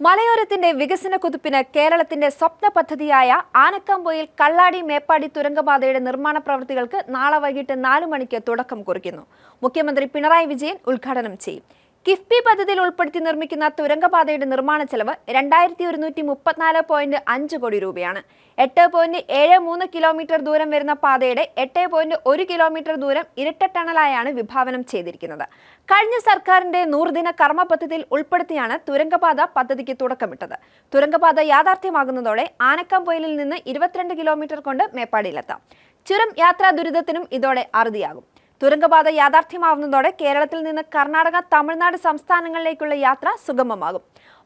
മലയോരത്തിന്റെ വികസന കുതിപ്പിന് കേരളത്തിന്റെ സ്വപ്ന പദ്ധതിയായ ആനക്കാംപൊയിൽ കള്ളാടി മേപ്പാടി തുരങ്കപാതയുടെ നിർമ്മാണ പ്രവൃത്തികൾക്ക് നാളെ വൈകിട്ട് 4 മണിക്ക് തുടക്കം കുറിക്കുന്നു. മുഖ്യമന്ത്രി പിണറായി വിജയൻ ഉദ്ഘാടനം ചെയ്യും. കിഫ്ബി പദ്ധതിയിൽ ഉൾപ്പെടുത്തി നിർമ്മിക്കുന്ന തുരങ്കപാതയുടെ നിർമ്മാണ ചെലവ് 2134.5 കോടി രൂപയാണ്. 8.73 കിലോമീറ്റർ ദൂരം വരുന്ന പാതയുടെ 8.1 കിലോമീറ്റർ ദൂരം ഇരട്ട ടണലായാണ് വിഭാവനം ചെയ്തിരിക്കുന്നത്. കഴിഞ്ഞ സർക്കാരിന്റെ 100 ദിന കർമ്മ പദ്ധതിയിൽ ഉൾപ്പെടുത്തിയാണ് തുരങ്കപാത പദ്ധതിക്ക് തുടക്കമിട്ടത്. തുരങ്കപാത യാഥാർത്ഥ്യമാകുന്നതോടെ ആനക്കാംപൊയിലിൽ നിന്ന് 22 കിലോമീറ്റർ കൊണ്ട് മേപ്പാടിയിലെത്താം. ചുരം യാത്രാ ദുരിതത്തിനും ഇതോടെ അറുതിയാകും. തുരങ്കപാത യാഥാർത്ഥ്യമാവുന്നതോടെ കേരളത്തിൽ നിന്ന് കർണാടക, തമിഴ്നാട് സംസ്ഥാനങ്ങളിലേക്കുള്ള യാത്ര സുഗമമാകും.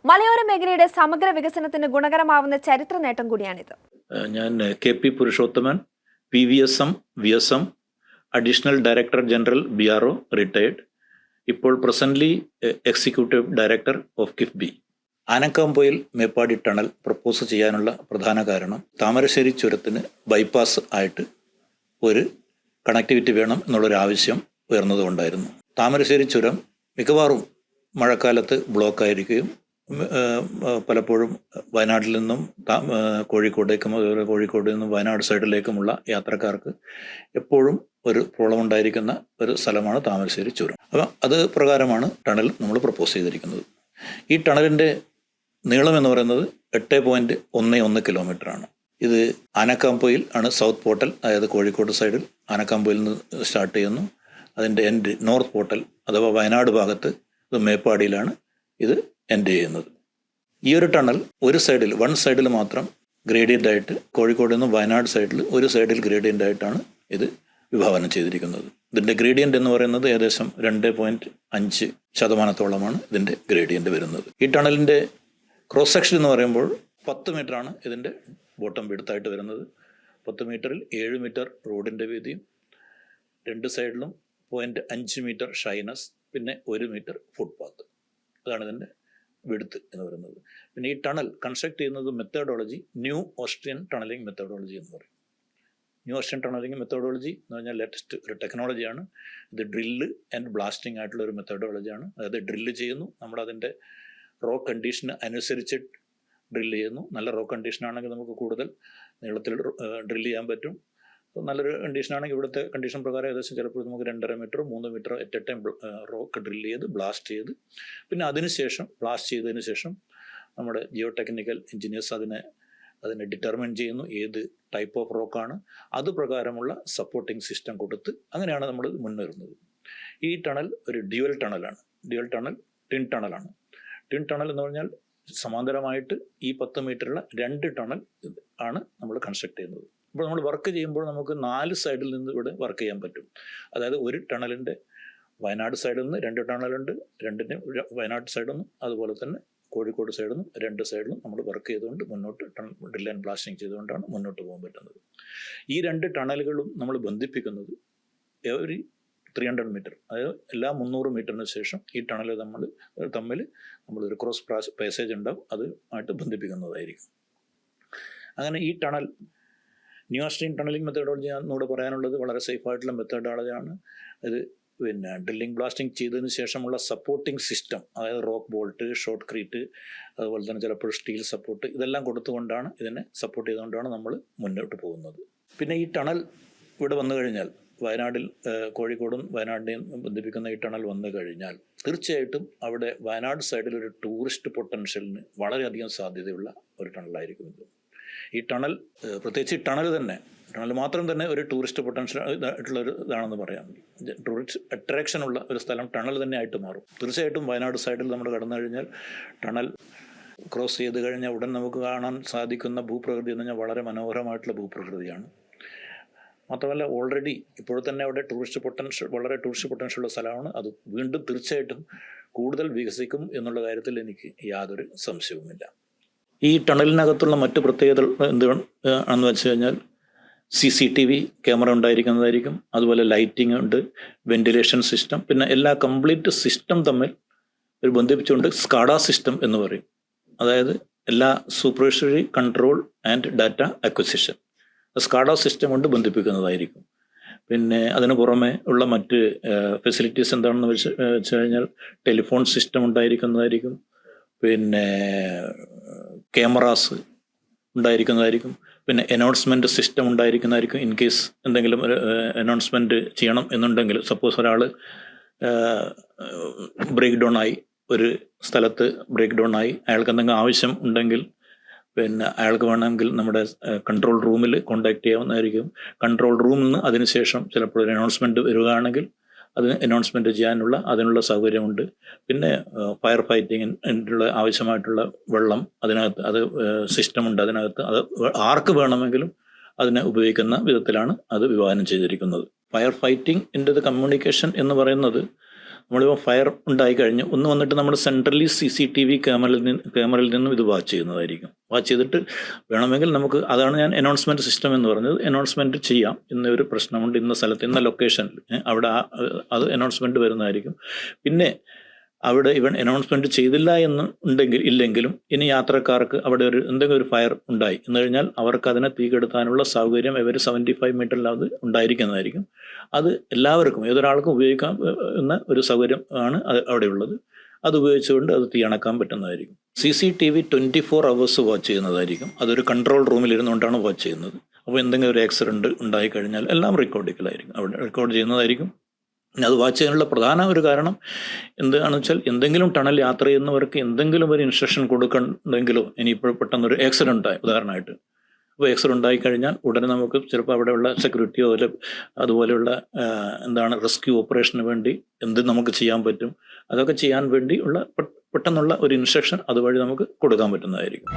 മലയോര മേഖലയുടെ സമഗ്ര വികസനത്തിന് ഗുണകരമാവുന്ന ചരിത്ര നേട്ടം കൂടിയാണിത്. ഞാൻ KP Purushothaman, PVSM, VSM, additional director general BRO, retired, ഇപ്പോൾ presently executive director of KIIFB. Anakkampoyil Meppadi tunnel propose ചെയ്യാനുള്ള പ്രധാന കാരണം താമരശ്ശേരി ചുരത്തിന് ബൈപ്പാസ് ആയിട്ട് ഒരു കണക്ടിവിറ്റി വേണം എന്നുള്ളൊരു ആവശ്യം ഉയർന്നതുകൊണ്ടായിരുന്നു. താമരശ്ശേരി ചുരം മിക്കവാറും മഴക്കാലത്ത് ബ്ലോക്കായിരിക്കുകയും പലപ്പോഴും വയനാട്ടിൽ നിന്നും കോഴിക്കോടേക്കും അതുപോലെ കോഴിക്കോട് നിന്നും വയനാട് സൈഡിലേക്കുമുള്ള യാത്രക്കാർക്ക് എപ്പോഴും ഒരു പ്രോബ്ലം ഉണ്ടായിരിക്കുന്ന ഒരു സ്ഥലമാണ് താമരശ്ശേരി ചുരം. അപ്പം അത് പ്രകാരമാണ് ടണൽ നമ്മൾ പ്രപ്പോസ് ചെയ്തിരിക്കുന്നത്. ഈ ടണലിൻ്റെ നീളം എന്ന് പറയുന്നത് 8.11 കിലോമീറ്ററാണ്. ഇത് ആനക്കാംപൊയിൽ ആണ് സൗത്ത് പോർട്ടൽ, അതായത് കോഴിക്കോട് സൈഡിൽ ആനക്കാംപൊയിൽ നിന്ന് സ്റ്റാർട്ട് ചെയ്യുന്നു. അതിൻ്റെ എൻഡ് നോർത്ത് പോർട്ടൽ അഥവാ വയനാട് ഭാഗത്ത് ഇത് മേപ്പാടിയിലാണ് ഇത് എൻഡ് ചെയ്യുന്നത്. ഈ ഒരു ടണൽ വൺ സൈഡിൽ മാത്രം ഗ്രേഡിയൻ്റ് ആയിട്ട് കോഴിക്കോട് നിന്ന് വയനാട് സൈഡിൽ ഒരു സൈഡിൽ ഗ്രേഡിയൻ്റ് ആയിട്ടാണ് ഇത് വിഭാവനം ചെയ്തിരിക്കുന്നത്. ഇതിൻ്റെ ഗ്രേഡിയൻ്റ് എന്ന് പറയുന്നത് ഏകദേശം 2.5% ഇതിൻ്റെ ഗ്രേഡിയൻ്റ് വരുന്നത്. ഈ ടണലിൻ്റെ ക്രോസ് സെക്ഷൻ എന്ന് പറയുമ്പോൾ 10 മീറ്ററാണ് ഇതിൻ്റെ ബോട്ടം വിഡ്ത്തായിട്ട് വരുന്നത്. 10 മീറ്ററിൽ 7 മീറ്റർ റോഡിൻ്റെ വീതിയും 2 സൈഡിലും 0.5 മീറ്റർ ഷൈനസ്, പിന്നെ 1 മീറ്റർ ഫുട്പാത്ത്. അതാണ് ഇതിൻ്റെ വിഡ്ത്ത് എന്ന് പറയുന്നത്. പിന്നെ ഈ ടണൽ കൺസ്ട്രക്ട് ചെയ്യുന്നത് മെത്തേഡോളജി ന്യൂ ഓസ്ട്രിയൻ ടണലിംഗ് മെത്തേഡോളജി എന്ന് പറയും. ന്യൂ ഓസ്ട്രിയൻ ടണലിംഗ് മെത്തേഡോളജി എന്ന് പറഞ്ഞാൽ ലേറ്റസ്റ്റ് ഒരു ടെക്നോളജിയാണ്. ഇത് ഡ്രില്ല് ആൻഡ് ബ്ലാസ്റ്റിംഗ് ആയിട്ടുള്ള ഒരു മെത്തേഡോളജിയാണ്. അതായത് ഡ്രില്ല് ചെയ്യുന്നു, നമ്മളതിൻ്റെ റോ കണ്ടീഷന് അനുസരിച്ച് ഡ്രില്ല് ചെയ്യുന്നു. നല്ല റോ കണ്ടീഷനാണെങ്കിൽ നമുക്ക് കൂടുതൽ നീളത്തിൽ ഡ്രില്ല് ചെയ്യാൻ പറ്റും. നല്ലൊരു കണ്ടീഷനാണെങ്കിൽ ഇവിടുത്തെ കണ്ടീഷൻ പ്രകാരം ഏകദേശം ചിലപ്പോൾ നമുക്ക് 2.5 metre 3 metre at a time rock drill ചെയ്ത് ബ്ലാസ്റ്റ് ചെയ്ത്, പിന്നെ ബ്ലാസ്റ്റ് ചെയ്തതിന് ശേഷം നമ്മുടെ ജിയോ ടെക്നിക്കൽ എഞ്ചിനീയേഴ്സ് അതിനെ ഡിറ്റർമിൻ ചെയ്യുന്നു ഏത് ടൈപ്പ് ഓഫ് റോക്കാണ്, അത് പ്രകാരമുള്ള സപ്പോർട്ടിംഗ് സിസ്റ്റം കൊടുത്ത് അങ്ങനെയാണ് നമ്മൾ മുന്നേറുന്നത്. ഈ ടണൽ ഒരു ഡ്യുവൽ ടണലാണ്. ടിൻ ടണലാണ്. ടിൻ ടണൽ എന്ന് പറഞ്ഞാൽ സമാന്തരമായിട്ട് ഈ 10 മീറ്ററുള്ള 2 ടണൽ ആണ് നമ്മൾ കൺസ്ട്രക്ട് ചെയ്യുന്നത്. ഇപ്പോൾ നമ്മൾ വർക്ക് ചെയ്യുമ്പോൾ നമുക്ക് 4 സൈഡിൽ നിന്ന് ഇവിടെ വർക്ക് ചെയ്യാൻ പറ്റും. അതായത് ഒരു ടണലിൻ്റെ വയനാട് സൈഡിൽ നിന്ന് 2 ടണലുണ്ട്, 2 വയനാട് സൈഡിൽ നിന്നും അതുപോലെ തന്നെ കോഴിക്കോട് സൈഡിൽ നിന്നും 2 സൈഡിലും നമ്മൾ വർക്ക് ചെയ്തുകൊണ്ട് മുന്നോട്ട് ഡ്രിൽ ആൻഡ് ബ്ലാസ്റ്റിംഗ് ചെയ്തുകൊണ്ടാണ് മുന്നോട്ട് പോകാൻ പറ്റുന്നത്. ഈ 2 ടണലുകളും നമ്മൾ ബന്ധിപ്പിക്കുന്നത് ഒരു 300 മീറ്റർ, അതായത് എല്ലാ 300 മീറ്ററിന് ശേഷം ഈ ടണൽ തമ്മിൽ നമ്മളൊരു ക്രോസ് പാസേജ് ഉണ്ടാവും, അതുമായിട്ട് ബന്ധിപ്പിക്കുന്നതായിരിക്കും. അങ്ങനെ ഈ ടണൽ ന്യൂ ഓസ്ട്രിയൻ ടണലിംഗ് മെത്തേഡോളജി എന്നോട് പറയാനുള്ളത് വളരെ സേഫായിട്ടുള്ള മെത്തേഡോളജിയാണ്. ഇത് പിന്നെ ഡ്രില്ലിംഗ് ബ്ലാസ്റ്റിംഗ് ചെയ്തതിന് ശേഷമുള്ള സപ്പോർട്ടിംഗ് സിസ്റ്റം, അതായത് റോക്ക് ബോൾട്ട്, ഷോർട്ട് ക്രീറ്റ്, അതുപോലെ തന്നെ ചിലപ്പോൾ സ്റ്റീൽ സപ്പോർട്ട്, ഇതെല്ലാം കൊടുത്തുകൊണ്ടാണ് ഇതിനെ സപ്പോർട്ട് ചെയ്തുകൊണ്ടാണ് നമ്മൾ മുന്നോട്ട് പോകുന്നത്. പിന്നെ ഈ ടണൽ ഇവിടെ വന്നു കഴിഞ്ഞാൽ കോഴിക്കോടും വയനാടിനെയും ബന്ധിപ്പിക്കുന്ന ഈ ടണൽ വന്നു കഴിഞ്ഞാൽ തീർച്ചയായിട്ടും അവിടെ വയനാട് സൈഡിൽ ഒരു ടൂറിസ്റ്റ് പൊട്ടൻഷ്യലിന് വളരെയധികം സാധ്യതയുള്ള ഒരു ടണലായിരിക്കും ഇത്. ഈ ടണൽ പ്രത്യേകിച്ച് ഈ ടണൽ മാത്രം തന്നെ ഒരു ടൂറിസ്റ്റ് പൊട്ടൻഷ്യൽ ആയിട്ടുള്ള ഒരു ഇതാണെന്ന് പറയാം. ടൂറിസ്റ്റ് അട്രാക്ഷൻ ഉള്ള ഒരു സ്ഥലം ടണൽ തന്നെ ആയിട്ട് മാറും. തീർച്ചയായിട്ടും വയനാട് സൈഡിൽ നമ്മൾ കടന്നു കഴിഞ്ഞാൽ ടണൽ ക്രോസ് ചെയ്ത് കഴിഞ്ഞാൽ ഉടൻ നമുക്ക് കാണാൻ സാധിക്കുന്ന ഭൂപ്രകൃതി എന്ന് പറഞ്ഞാൽ വളരെ മനോഹരമായിട്ടുള്ള ഭൂപ്രകൃതിയാണ്. മാത്രമല്ല ഓൾറെഡി ഇപ്പോൾ തന്നെ അവിടെ ടൂറിസ്റ്റ് പൊട്ടൻഷ്യൽ ഉള്ള സ്ഥലമാണ്. അത് വീണ്ടും തീർച്ചയായിട്ടും കൂടുതൽ വികസിക്കും എന്നുള്ള കാര്യത്തിൽ എനിക്ക് യാതൊരു സംശയവുമില്ല. ഈ ടണലിനകത്തുള്ള മറ്റ് പ്രത്യേകതകൾ എന്താണെന്ന് വെച്ച് കഴിഞ്ഞാൽ CCTV ക്യാമറ ഉണ്ടായിരിക്കുന്നതായിരിക്കും. അതുപോലെ ലൈറ്റിംഗ് ഉണ്ട്, വെന്റിലേഷൻ സിസ്റ്റം, പിന്നെ എല്ലാ കംപ്ലീറ്റ് സിസ്റ്റം തമ്മിൽ ഒരു ബന്ധിപ്പിച്ചുകൊണ്ട് സ്കാഡ സിസ്റ്റം എന്ന് പറയും. അതായത് എല്ലാ supervisory control and data acquisition SCADA system കൊണ്ട് ബന്ധിപ്പിക്കുന്നതായിരിക്കും. പിന്നെ അതിന് പുറമെ ഉള്ള മറ്റ് ഫെസിലിറ്റീസ് എന്താണെന്ന് വെച്ച് കഴിഞ്ഞാൽ ടെലിഫോൺ സിസ്റ്റം ഉണ്ടായിരിക്കുന്നതായിരിക്കും. പിന്നെ ക്യാമറാസ് ഉണ്ടായിരിക്കുന്നതായിരിക്കും, പിന്നെ അനൗൺസ്മെൻറ്റ് സിസ്റ്റം ഉണ്ടായിരിക്കുന്നതായിരിക്കും. ഇൻ കേസ് എന്തെങ്കിലും ഒരു അനൗൺസ്മെൻറ്റ് ചെയ്യണം എന്നുണ്ടെങ്കിൽ, സപ്പോസ് ഒരാൾ ബ്രേക്ക് ഡൗൺ ആയി, ഒരു സ്ഥലത്ത് ബ്രേക്ക് ഡൗൺ ആയി, അയാൾക്ക് എന്തെങ്കിലും ആവശ്യം ഉണ്ടെങ്കിൽ പിന്നെ അയാൾക്ക് വേണമെങ്കിൽ നമ്മുടെ കൺട്രോൾ റൂമിൽ കോൺടാക്ട് ചെയ്യാവുന്നതായിരിക്കും. കൺട്രോൾ റൂമിൽ നിന്ന് അതിനുശേഷം ചിലപ്പോൾ ഒരു അനൗൺസ്മെൻറ്റ് വരികയാണെങ്കിൽ അതിന് അനൗൺസ്മെൻറ്റ് ചെയ്യാനുള്ള അതിനുള്ള സൗകര്യമുണ്ട്. പിന്നെ ഫയർ ഫൈറ്റിങ്ങിനുള്ള ആവശ്യമായിട്ടുള്ള വെള്ളം അതിനകത്ത് അത് സിസ്റ്റമുണ്ട്. അതിനകത്ത് അത് ആർക്ക് വേണമെങ്കിലും അതിനെ ഉപയോഗിക്കുന്ന വിധത്തിലാണ് അത് വിഭാവനം ചെയ്തിരിക്കുന്നത്. ഫയർ ഫൈറ്റിങ്ങിൻ്റെ കമ്മ്യൂണിക്കേഷൻ എന്ന് പറയുന്നത്, നമ്മളിപ്പോൾ ഫയർ ഉണ്ടായിക്കഴിഞ്ഞ് ഒന്ന് വന്നിട്ട് നമ്മൾ സെൻട്രലി CCTV ക്യാമറയിൽ നിന്നും ഇത് വാച്ച് ചെയ്യുന്നതായിരിക്കും. വാച്ച് ചെയ്തിട്ട് വേണമെങ്കിൽ നമുക്ക്, അതാണ് ഞാൻ അനൗൺസ്മെൻറ്റ് സിസ്റ്റം എന്ന് പറഞ്ഞത്, അനൗൺസ്മെൻറ്റ് ചെയ്യാം. ഇന്നൊരു പ്രശ്നമുണ്ട്, ഇന്ന സ്ഥലത്ത് ഇന്ന ലൊക്കേഷനിൽ, അവിടെ അത് അനൗൺസ്മെൻറ്റ് വരുന്നതായിരിക്കും. പിന്നെ അവിടെ ഇവൻ അനൗൺസ്മെൻറ്റ് ചെയ്തില്ല ഇല്ലെങ്കിലും ഇനി യാത്രക്കാർക്ക് അവിടെ എന്തെങ്കിലും ഒരു ഫയർ ഉണ്ടായി എന്ന് കഴിഞ്ഞാൽ അവർക്ക് അതിനെ തീകെടുത്താനുള്ള സൗകര്യം ഇവർ 75 മീറ്ററിൽ അത് ഉണ്ടായിരിക്കുന്നതായിരിക്കും. അത് എല്ലാവർക്കും, ഏതൊരാൾക്കും ഉപയോഗിക്കാൻ എന്ന ഒരു സൗകര്യം ആണ് അവിടെയുള്ളത്. അത് ഉപയോഗിച്ചുകൊണ്ട് അത് തീ അണക്കാൻ പറ്റുന്നതായിരിക്കും. CCTV 24 hours വാച്ച് ചെയ്യുന്നതായിരിക്കും. അതൊരു കൺട്രോൾ റൂമിൽ ഇരുന്നുകൊണ്ടാണ് വാച്ച് ചെയ്യുന്നത്. അപ്പോൾ എന്തെങ്കിലും ഒരു ആക്സിഡൻറ്റ് ഉണ്ടായിക്കഴിഞ്ഞാൽ എല്ലാം റെക്കോർഡിക്കലായിരിക്കും, അവിടെ റെക്കോർഡ് ചെയ്യുന്നതായിരിക്കും. അത് വാച്ച് ചെയ്യാനുള്ള പ്രധാന ഒരു കാരണം എന്താണെന്ന് വെച്ചാൽ, എന്തെങ്കിലും ടണൽ യാത്ര ചെയ്യുന്നവർക്ക് എന്തെങ്കിലും ഒരു ഇൻസ്ട്രക്ഷൻ കൊടുക്കണമെങ്കിലോ, ഇനിയിപ്പോൾ പെട്ടെന്നൊരു ആക്സിഡൻ്റ് ആയി ഉദാഹരണമായിട്ട്, അപ്പോൾ ആക്സിഡൻ്റ് ഉണ്ടായി കഴിഞ്ഞാൽ ഉടനെ നമുക്ക് ചിലപ്പോൾ അവിടെയുള്ള സെക്യൂരിറ്റിയോ അതുപോലെയുള്ള റെസ്ക്യൂ ഓപ്പറേഷന് വേണ്ടി എന്ത് നമുക്ക് ചെയ്യാൻ പറ്റും, അതൊക്കെ ചെയ്യാൻ വേണ്ടി ഉള്ള പെട്ടെന്നുള്ള ഒരു ഇൻസ്ട്രക്ഷൻ അതുവഴി നമുക്ക് കൊടുക്കാൻ പറ്റുന്നതായിരിക്കും.